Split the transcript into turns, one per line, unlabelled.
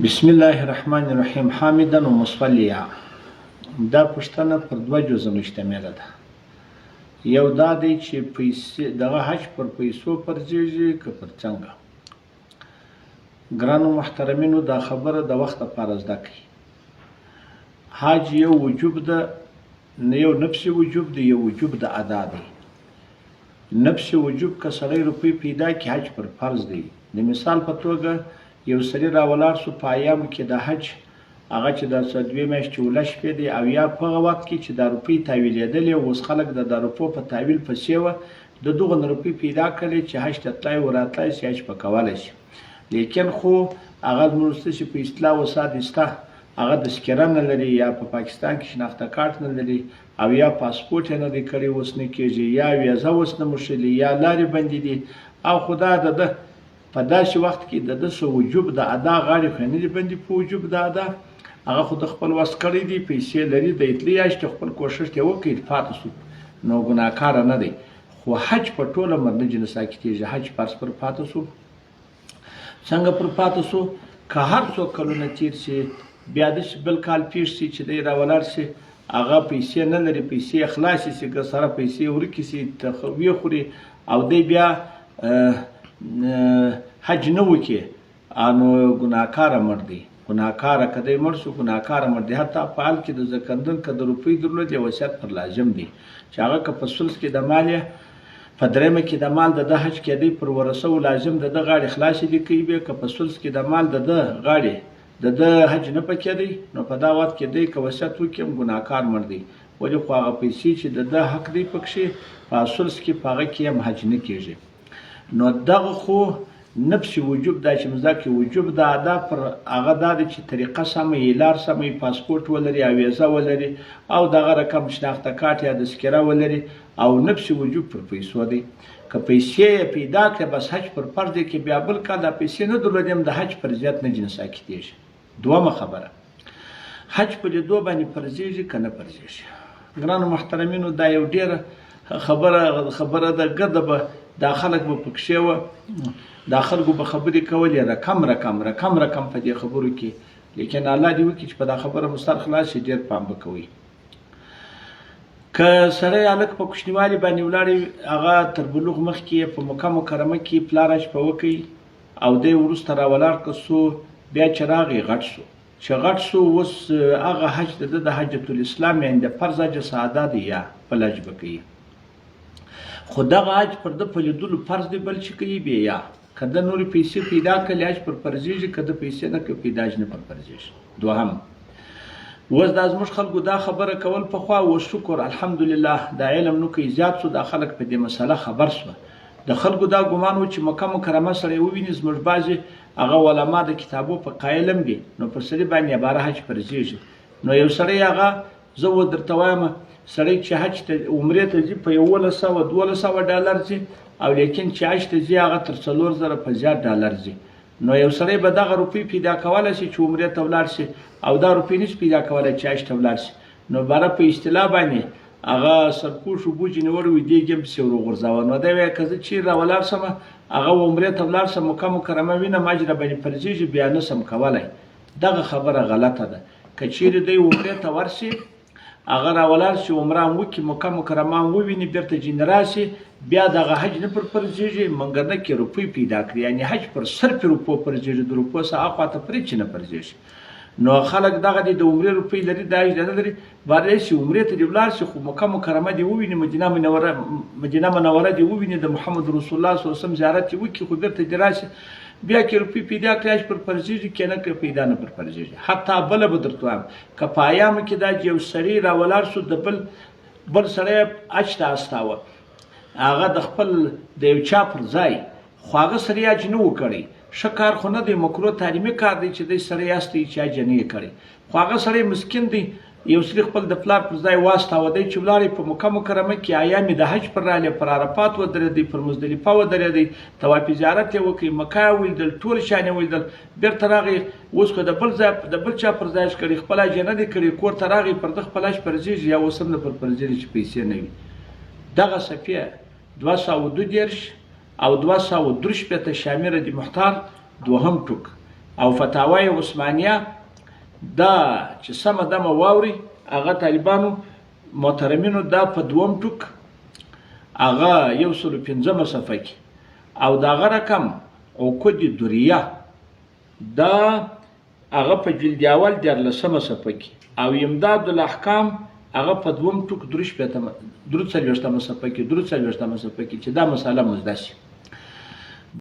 بسم الله الرحمن الرحیم حامدا و مصلیا. دا پوښتنه پر دوه جزء مشتمله ده. یو دا دی چې پیسې دغه حج پر پیسو فرضیږي که پر څنګه. ګرانو محترمینو، دا خبره د وخت لپاره زده کړئ. حج یو وجوب ده، نه یو نفسي وجوب دی، یو وجوب د ادا دی. نفسي وجوب که سړی روپۍ پیدا کړي حج پر فرض دی. د مثال په توګه یو سړی راولاړ سو په ایامو کې د حج هغه چې د 2 میاشتې اوله شپې دی او یا په هغه وخت کې چې دا روپۍ تاویلېدلې، اوس خلک د روپو په تاویل پسې وه، د دغه روپۍ پیدا کړلې چې حج ته تلای وراتلای شي، حج په کولی شي. لیکن خو هغه زموږ چې په اصطلاح وسادسته هغه تذکره نه لري، یا په پاکستان کې شناخته کارت نه لري، او یا پاسپورټ یې نه دی کړی، اوس نه کېږي، یا ویزه اوس نه موښلي، یا لارې بندې دي. او خو دا د په داسې وخت کې د څه وجوب د ادا غاړې خو نه دي بندي په وجوب د ادا. هغه خو د خپل وس کړی دی، پیسې لري، د اطلاع یاشتې خپل کوښښ یې وکړي پاتې سو، نو ګناهکاره نه دی. خو حج په ټوله مرنه جنسا کېږي. حج فرض پر پاتې سو. څنګه پر پاتې سو؟ که هر څو کلونه تیر شي، بیا داسې بل کال پیښ شي چې دی راولاړ شي، هغه پیسې نه لري، پیسې خلاصې شي، که سره پیسې ورکې شي، ویې او دی بیا حج نه وکړي، نو ګناهکاره مړ دی. ګناهکاره که دی مړ شو، ګناهکاره مړ دی. حتی په حال کې د زکندن که د روپۍ درلود، یو وصیت پر لازم دی چې هغه که په ثلث کې د مال یې په درېیمه کې د مال د ده حج کېدی، پر ورثو لازم د ده غاړې خلاصې لیکئ بیا. که په ثلث کې د مال د ده غاړې د ده حج نه پکې دی، نو په دا وخت کې دی که وصیت وکړي ګناهکار مړ دی. ولې خو هغه پیسې چې د ده حق دی پکښې په ثلث کې په هغه کې هم حج نه کېږي. نو دغه خو نفسي وجوب دا چې مزدا کې وجوب د ادا پر هغه دا دی چې طریقه سمه یې، لار سمه یې، پاسپورټ ولري او ویزه ولري او دغه رقم شناخته کارت یا تذکره ولري، او نفسي وجوب پر پیسو دی. که پیسې یې پیدا کړې بس حج پر فرض دی، کې بیا بل کال دا پیسې نه درلودې د حج فرضیت نه جنسا کېږي. دویمه خبره، حج په لیدو باندې فرضیږي که نه فرضیږي. ګرانو محترمینو، دا یو ډېره خبره ده، ګرده به دا خلک به پکښې وه، دا خلکو به خبرې کولې رقم په دې خبرو کې. لیکن الله دې وکړي چې په دا خبره مو سر خلاص شي، ډېر پام به کوئ. که سړی هلک په کوچنیوالي باندې ولاړی، هغه تر بلوغ مخکې په مکه مکرمه کې پلار حج په وکړي او دی وروسته راولاړ که سو، بیا چې راغی غټ سو، چې غټ سو، اوس هغه حج د ده د حجة الاسلام یعنې د فرض حج ساده دی، یا بل حج به کوي. خو دغه حج پر ده په لیدلو فرض دی، بل چې کوي بیا یا که ده نورې پیسې پیدا کړلې حج پر فرضیږي، که ده پیسې نه کوي پیدا حج نه پر فرضیږي. دوهم، اوس دا زموږ خلکو دا خبره کول پخوا، اوس شکر الحمدلله دا علم نو کوي زیات سو، دا خلک په دې مسله خبر سوه. د خلکو دا ګمان و چې مکه مکرمه سړی وویني، زموږ بعضې هغه علما د کتابو په قایل هم دي، نو پر سړي باندې عباره حج فرضیږي. نو یو سړی هغه زه درته وایم، سړی چې حج ته عمرې ته ځي په 1100-1200 ډالر ځي، او لیکن چې حج ته ځي هغه تر 4000 په زیات ډالر ځي. نو یو سړی به دغه روپۍ پیدا کولی شي چې عمرې ته ولاړ شي، او دا روپۍ نشي پیدا کولی چې حج ته ولاړ شي. نو باره په اصطلاح باندې هغه سرپوش و بوجې نیولی وي، دې ګیم پسې ور وغورځوه. نو دی وایي که زه چیرې راولاړ شم، هغه عمرې ته ولاړ شم، مکه مکرمه وینم، حج راباندې فرضیږي، بیا نه شم کولی. دغه خبره غلطه ده. که چیرې دی عمرې ته ورشي، هغه راولاړ شي، عمره هم وکړي، مکه مکرمه هم وویني، بېرته ځینې راشي، بیا دغه حج نه پر فرضیږي مګر نه کې روپۍ پیدا کړي، یعنې حج پر صرف روپو فرضیږي، د روپو څخه هاخوا ته پرې چې نه فرضیږي. نو خلک دغه دي د عمرې روپۍ لري، دا حج نه لري، باید شي عمرې ته دې ولاړ شي، خو مکه مکرمه دې وویني، مدینه منوره دې وویني، د محمد رسول الله صلی الله علیه وسلم زیارت دې وکړي، خو بېرته دې راشي، بیا کې روپۍ پیدا کړي، حج پر فرضیږي، کې نه کې پیدا نه پر فرضیږي. حتی بله به درته وایم، که په ایامو کې دا چې یو سړی راولاړ شو، د بل سړی حج ته استاوه، هغه د خپل د یو چا پر ځای، خو هغه سړی حج نه و کړی، ښه کار خو نه دی، مکروه تحریمي کار دی چې دی سړی استوي چې حج نه یې کړی. خو هغه سړی مسکین دی، یو سړي خپل د پلار پر ځای واستاوه، دی چې ولاړی په مکه مکرمه کې ایام د حج پر راغلی، پر عرفات ودرېدی، پر مزدلفه ودرېدی، طواف زیارت یې وکړي، مکه یې ولیدل، ټول شیان یې ولیدل، بېرته راغی. اوس خو د بل چا پر ځای حج کړی، خپل حج یې نه دی کړی، کور ته راغی، پر ده خپل حج فرضیږي، یا اوس هم نه پر فرضیږي چې پیسې نه وي. دغه صفحه 232 او 263 شامره د محتار دوهم ټوک او فتاوای عثمانیه دا چې سمه دمه واوري هغه طالبانو محترمینو دا په دوم ټوک هغه 105 صفحه کې او دغه رقم عقود دریه دا هغه په جلد اول 14 صفحه کې او امداد الاحکام هغه په دوم ټوک 3 صفحه کې چې دا مساله مزده شي